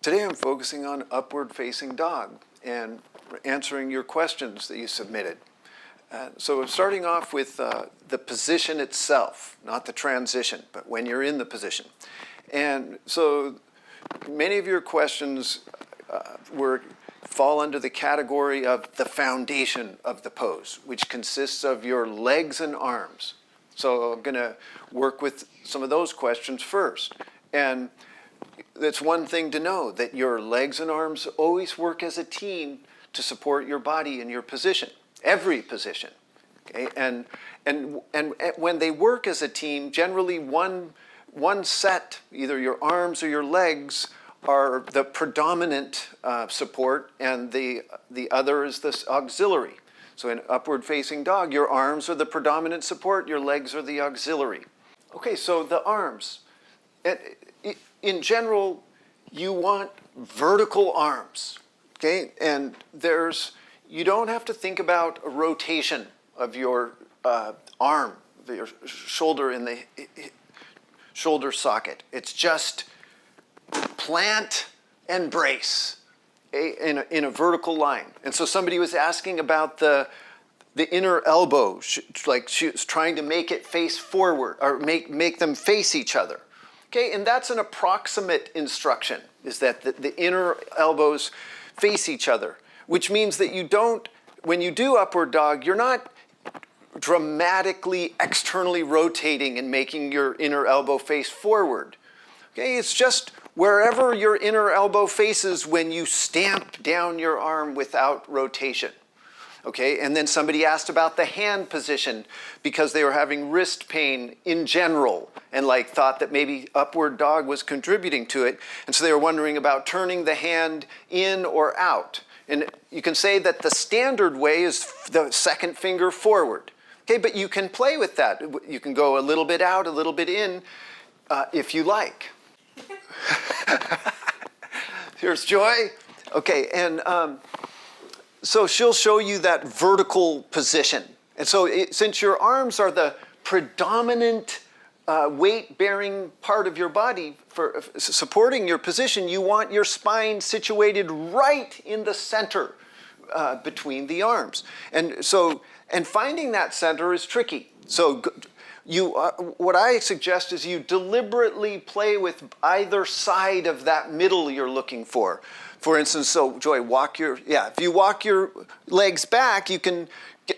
Today I'm focusing on upward facing dog and answering your questions that you submitted. So starting off with the position itself, not the transition, but when you're in the position. And so many of your questions fall under the category of the foundation of the pose, which consists of your legs and arms. So I'm going to work with some of those questions first. And that's one thing to know, that your legs and arms always work as a team to support your body in your position, every position. Okay? And when they work as a team, generally one set, either your arms or your legs, are the predominant support, and the other is this auxiliary. So in upward facing dog, your arms are the predominant support, your legs are the auxiliary. Okay, so the arms. In general, you want vertical arms, okay? And you don't have to think about a rotation of your arm, your shoulder in the shoulder socket. It's just plant and brace in a vertical line. And so somebody was asking about the inner elbow, like she was trying to make it face forward, or make them face each other. Okay, and that's an approximate instruction, is that the inner elbows face each other, which means that when you do upward dog, you're not dramatically externally rotating and making your inner elbow face forward. Okay, it's just wherever your inner elbow faces when you stamp down your arm without rotation. Okay, and then somebody asked about the hand position because they were having wrist pain in general and thought that maybe upward dog was contributing to it. And so they were wondering about turning the hand in or out. And you can say that the standard way is the second finger forward. Okay, but you can play with that. You can go a little bit out, a little bit in, if you like. Here's Joy. Okay, and so she'll show you that vertical position. And so since your arms are the predominant weight-bearing part of your body for supporting your position, you want your spine situated right in the center between the arms. And finding that center is tricky. So what I suggest is you deliberately play with either side of that middle you're looking for. For instance, so Joy, if you walk your legs back, you can,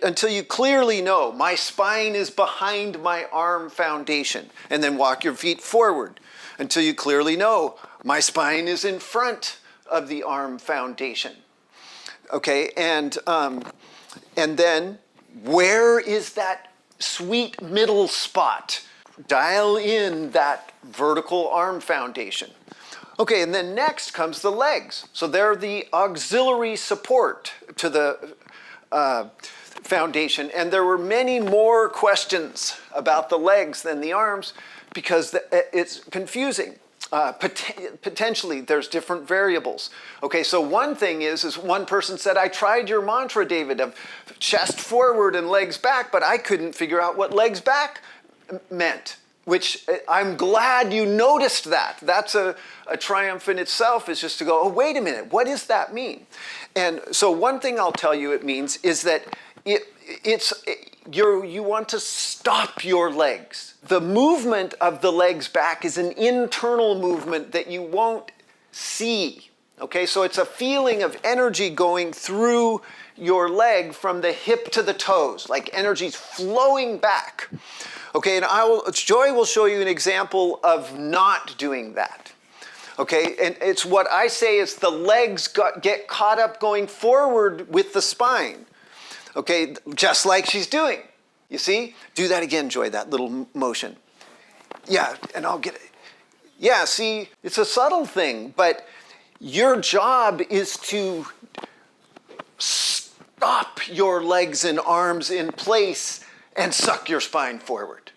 until you clearly know, my spine is behind my arm foundation. And then walk your feet forward until you clearly know, my spine is in front of the arm foundation. Okay, and then where is that sweet middle spot? Dial in that vertical arm foundation. Okay, and then next comes the legs. So they're the auxiliary support to the foundation. And there were many more questions about the legs than the arms because it's confusing. Potentially, there's different variables. Okay, so one thing is one person said, I tried your mantra, David, of chest forward and legs back, but I couldn't figure out what legs back meant. Which I'm glad you noticed that. That's a triumph in itself, is just to go, oh, wait a minute, what does that mean? And so one thing I'll tell you it means is that you want to stop your legs. The movement of the legs back is an internal movement that you won't see. Okay, so it's a feeling of energy going through your leg from the hip to the toes, like energy's flowing back. Okay, and Joy will show you an example of not doing that. Okay, and it's what I say is the legs get caught up going forward with the spine. Okay, just like she's doing. You see? Do that again, Joy, that little motion. Yeah, and I'll get it. Yeah, see, it's a subtle thing, but your job is to stop your legs and arms in place and suck your spine forward.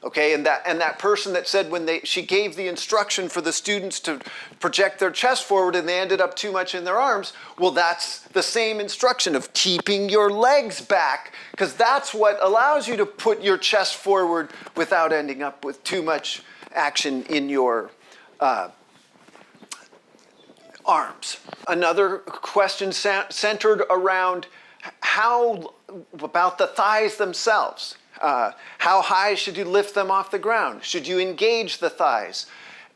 Okay, and that person that said she gave the instruction for the students to project their chest forward and they ended up too much in their arms, well, that's the same instruction of keeping your legs back, because that's what allows you to put your chest forward without ending up with too much action in your arms. Another question centered around how about the thighs themselves. How high should you lift them off the ground? Should you engage the thighs?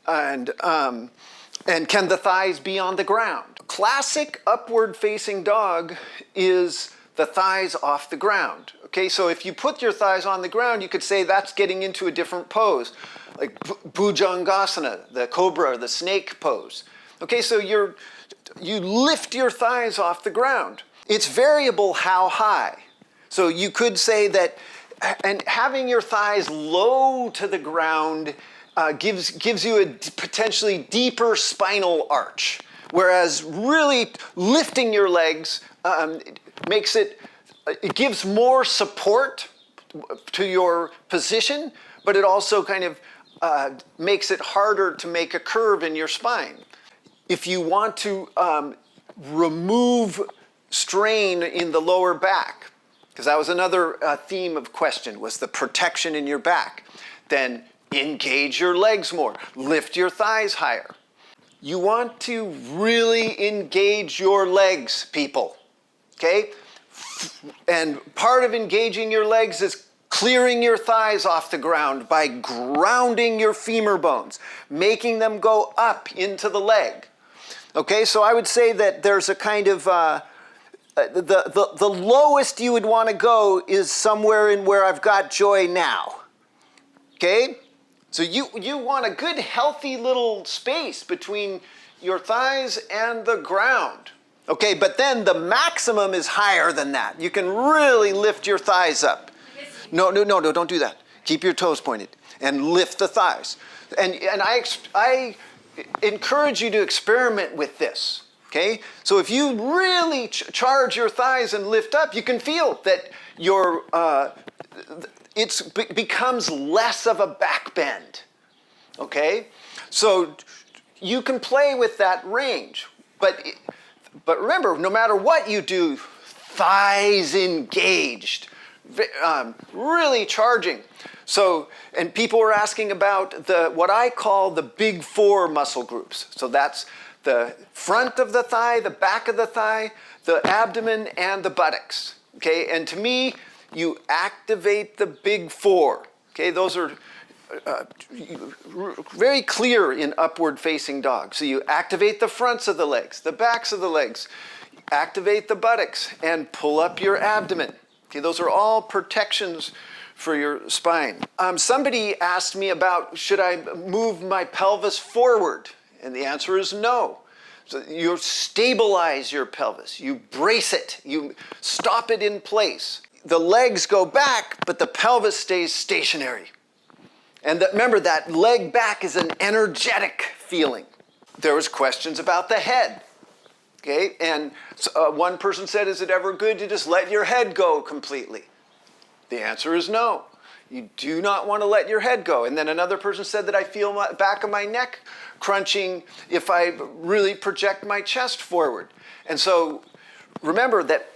And can the thighs be on the ground? Classic upward facing dog is the thighs off the ground. Okay, so if you put your thighs on the ground, you could say that's getting into a different pose, like Bhujangasana, the cobra, the snake pose. Okay, so you lift your thighs off the ground. It's variable how high. So you could say that, and having your thighs low to the ground gives you a potentially deeper spinal arch, whereas really lifting your legs it gives more support to your position, but it also kind of makes it harder to make a curve in your spine. If you want to remove strain in the lower back, because that was another theme of question, was the protection in your back, then engage your legs more, lift your thighs higher. You want to really engage your legs, people, okay? And part of engaging your legs is clearing your thighs off the ground by grounding your femur bones, making them go up into the leg. Okay, so I would say that there's a kind of, the lowest you would want to go is somewhere in where I've got joy now. Okay, so you want a good healthy little space between your thighs and the ground. Okay, but then the maximum is higher than that. You can really lift your thighs up. No, don't do that. Keep your toes pointed and lift the thighs. And I encourage you to experiment with this. Okay, so if you really charge your thighs and lift up, you can feel that it becomes less of a back bend. Okay, so you can play with that range, but remember, no matter what you do, thighs engaged, really charging. So, and people were asking about what I call the big four muscle groups. So that's the front of the thigh, the back of the thigh, the abdomen, and the buttocks. Okay, and to me, you activate the big four. Okay, those are very clear in upward facing dog. So you activate the fronts of the legs, the backs of the legs, activate the buttocks, and pull up your abdomen. Okay, those are all protections for your spine. Somebody asked me about, should I move my pelvis forward? And the answer is no. So you stabilize your pelvis, you brace it, you stop it in place. The legs go back, but the pelvis stays stationary. And remember, that leg back is an energetic feeling. There was questions about the head. Okay, and one person said, is it ever good to just let your head go completely? The answer is no. You do not want to let your head go. And then another person said that I feel the back of my neck crunching if I really project my chest forward. And so remember that,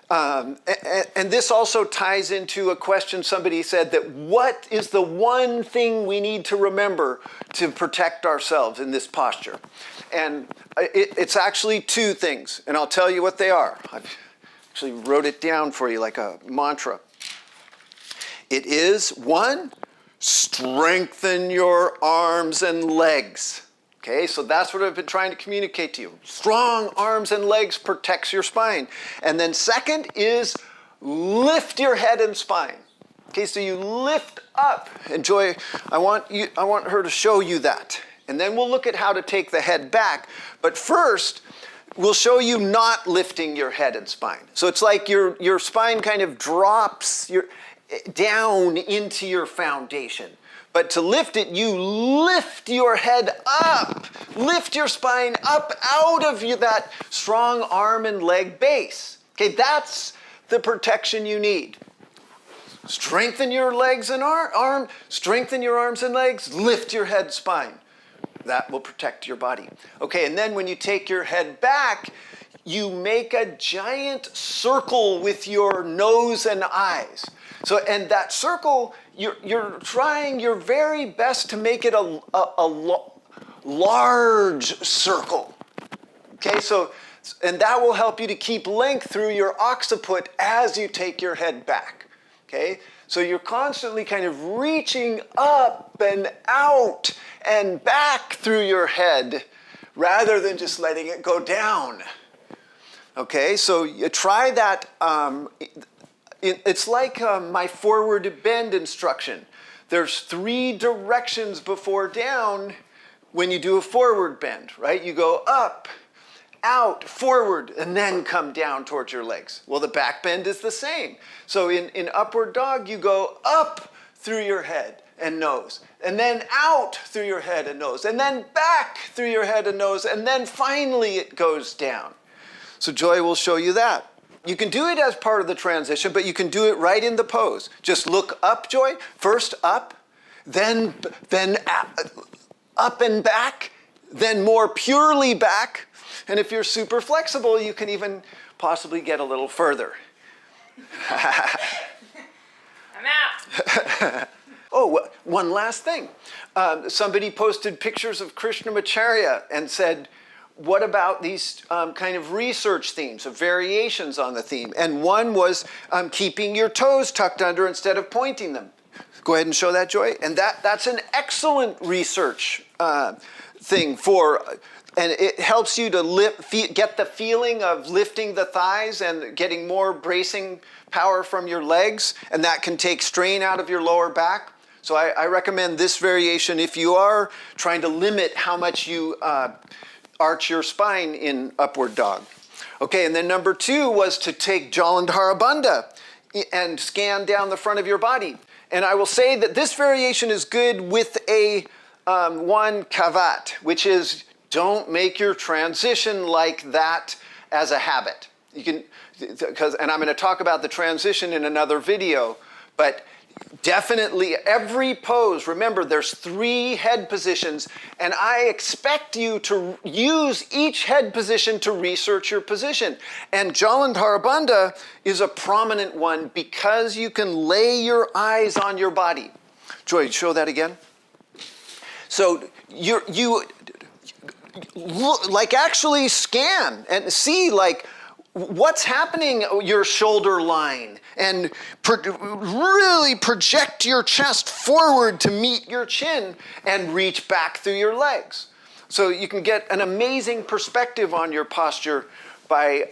and this also ties into a question somebody said, that what is the one thing we need to remember to protect ourselves in this posture? And it's actually two things, and I'll tell you what they are. I've actually wrote it down for you like a mantra. It is, one, strengthen your arms and legs. Okay, so that's what I've been trying to communicate to you. Strong arms and legs protects your spine. And then second is lift your head and spine. Okay, so you lift up. And Joy, I want her to show you that. And then we'll look at how to take the head back. But first, we'll show you not lifting your head and spine. So it's like your spine kind of drops down into your foundation. But to lift it, you lift your head up. Lift your spine up out of that strong arm and leg base. Okay, that's the protection you need. Strengthen your legs and arm. Strengthen your arms and legs. Lift your head, spine. That will protect your body. Okay, and then when you take your head back, you make a giant circle with your nose and eyes. So, and that circle, you're trying your very best to make it a large circle. Okay, so, and that will help you to keep length through your occiput as you take your head back. Okay, so you're constantly kind of reaching up and out and back through your head rather than just letting it go down. Okay, so you try that. It's like my forward bend instruction. There's 3 directions before down when you do a forward bend, right? You go up, out, forward, and then come down towards your legs. Well, the back bend is the same. So in upward dog, you go up through your head and nose, and then out through your head and nose, and then back through your head and nose, and then finally it goes down. So Joy will show you that. You can do it as part of the transition, but you can do it right in the pose. Just look up, Joy. First up, then up and back, then more purely back. And if you're super flexible, you can even possibly get a little further. I'm out. Oh, one last thing. Somebody posted pictures of Krishnamacharya and said, what about these kind of research themes, of variations on the theme? And one was keeping your toes tucked under instead of pointing them. Go ahead and show that, Joy. And that's an excellent research thing and it helps you to get the feeling of lifting the thighs and getting more bracing power from your legs, and that can take strain out of your lower back. So I recommend this variation if you are trying to limit how much you arch your spine in upward dog. Okay, and then number 2 was to take Jalandhara Bandha and scan down the front of your body. And I will say that this variation is good with a one caveat, which is don't make your transition like that as a habit. You can, and I'm going to talk about the transition in another video, but definitely every pose, remember there's 3 head positions, and I expect you to use each head position to research your position. And Jalandhara Bandha is a prominent one because you can lay your eyes on your body. Joy, show that again. So you like actually scan and see like what's happening your shoulder line, and really project your chest forward to meet your chin and reach back through your legs. So you can get an amazing perspective on your posture by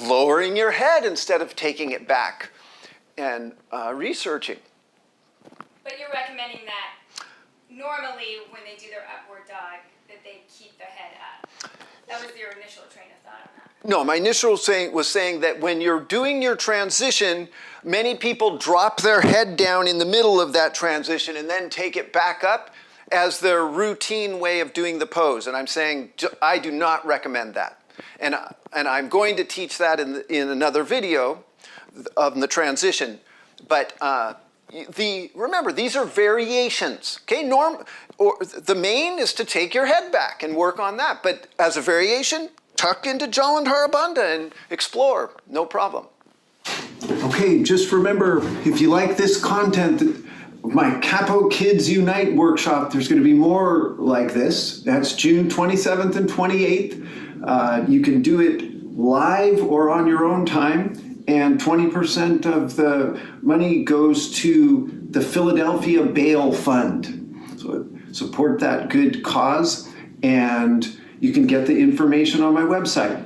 lowering your head instead of taking it back and researching. But you're recommending that normally when they do their upward dog, that they keep the head up. That was your initial train of thought on that. No, my initial was saying that when you're doing your transition, many people drop their head down in the middle of that transition and then take it back up as their routine way of doing the pose. And I'm saying I do not recommend that. And I'm going to teach that in another video of the transition. But remember, these are variations. Okay, the main is to take your head back and work on that. But as a variation, tuck into Jalandhara Bandha and explore, no problem. Okay, just remember, if you like this content, my Kapo Kids Unite workshop, there's going to be more like this. That's June 27th and 28th. You can do it live or on your own time, and 20% of the money goes to the Philadelphia Bail Fund. So support that good cause, and you can get the information on my website.